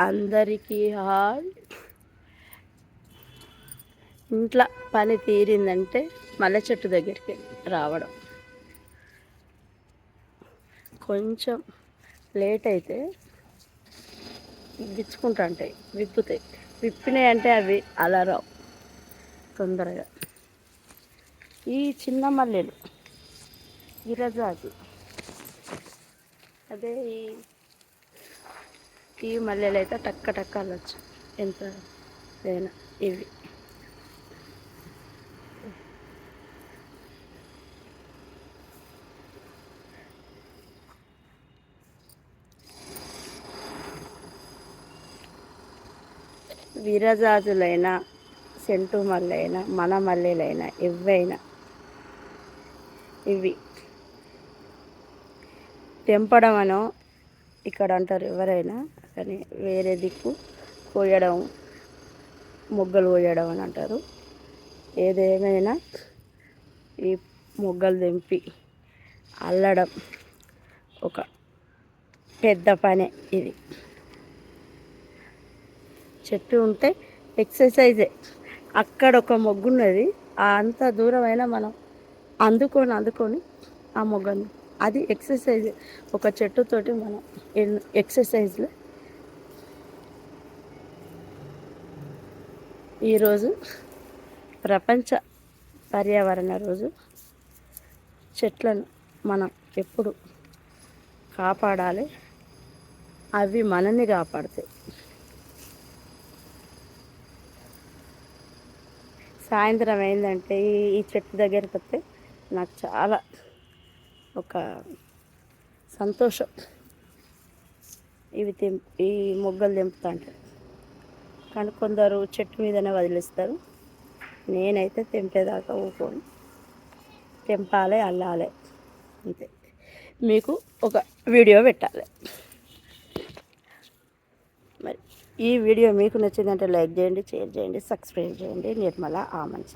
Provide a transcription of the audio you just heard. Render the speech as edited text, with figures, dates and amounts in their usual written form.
అందరికీ హాయ్. ఇంట్లో పని తీరిందంటే మల్లె చెట్టు దగ్గరికి రావడం. కొంచెం లేట్ అయితే విచ్చుకుంటుంటాయి, విప్పుతాయి. విప్పినాయి అంటే అవి అలా రావు తొందరగా. ఈ చిన్న మల్లెలు విరజాజి, అదే ఈ మల్లెలు అయితే టక్క టక్క అల్లొచ్చు ఎంత అయినా. ఇవి విరజాజులైనా, సెంటు మల్లె మన మల్లెలైనా, ఎవైనా ఇవి తెంపడం అనో ఇక్కడ అంటారు ఎవరైనా, కానీ వేరే దిక్కు కోయడం, మొగ్గలు కోయడం అని అంటారు. ఏదేమైనా ఈ మొగ్గలు తెంపి అల్లడం ఒక పెద్ద పనే. ఇది చెట్టు ఉంటే ఎక్సర్సైజే. అక్కడ ఒక మొగ్గు ఉన్నది, అంత దూరమైనా మనం అందుకొని ఆ మొగ్గను, అది ఎక్సర్సైజ్. ఒక చెట్టుతోటి మనం ఎక్సర్సైజ్లు. ఈరోజు ప్రపంచ పర్యావరణ రోజు. చెట్లను మనం ఎప్పుడు కాపాడాలి, అవి మనల్ని కాపాడుతాయి. సాయంత్రం అయిందంటే ఈ చెట్టు దగ్గరికి వస్తే నాకు చాలా ఒక సంతోషం. ఈ మొగ్గలు తెంపుతుంటే. కానీ కొందరు చెట్టు మీదనే వదిలేస్తారు. నేనైతే తెంపేదాకా ఊరుకోను, తెంపాలి, అల్లాలి అంతే. మీకు ఒక వీడియో పెట్టాలి. మరి ఈ వీడియో మీకు నచ్చిందంటే లైక్ చేయండి, షేర్ చేయండి, సబ్స్క్రైబ్ చేయండి. నిర్మల ఆమన్స.